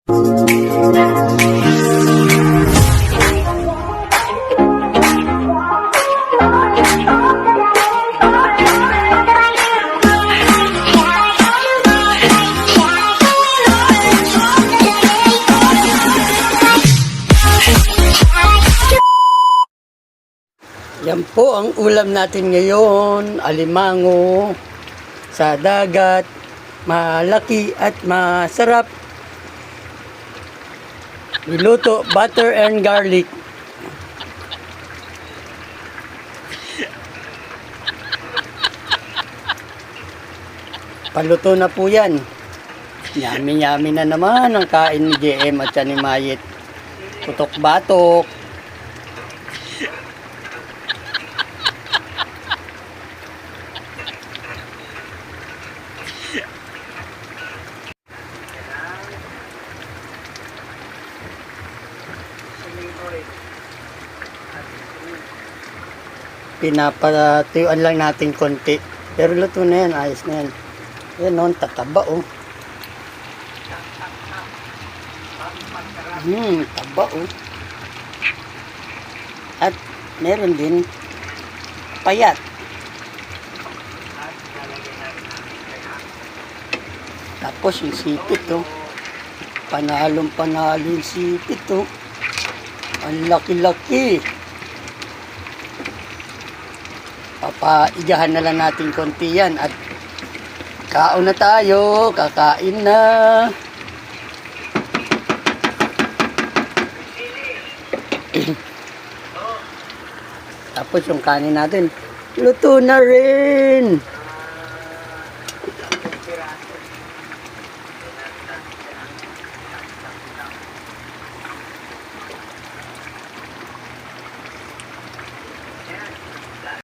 Yan po ang ulam natin ngayon, alimango sa dagat, malaki at masarap. Niluto, butter and garlic. Paluto na po yan. Yummy na naman ang kain ni JM at ni Mayet. Putok-batok. Pinapatuyuan lang natin konti. Pero luto na yan, ayos na yan. Yan o, tataba o. Taba o. At meron din payat. Tapos yung sipit o. Panalo yung sipit o. Ang laki-laki. Papaigahan na lang natin konti yan at kaon na tayo, kakain na. Tapos yung kanin natin luto na rin.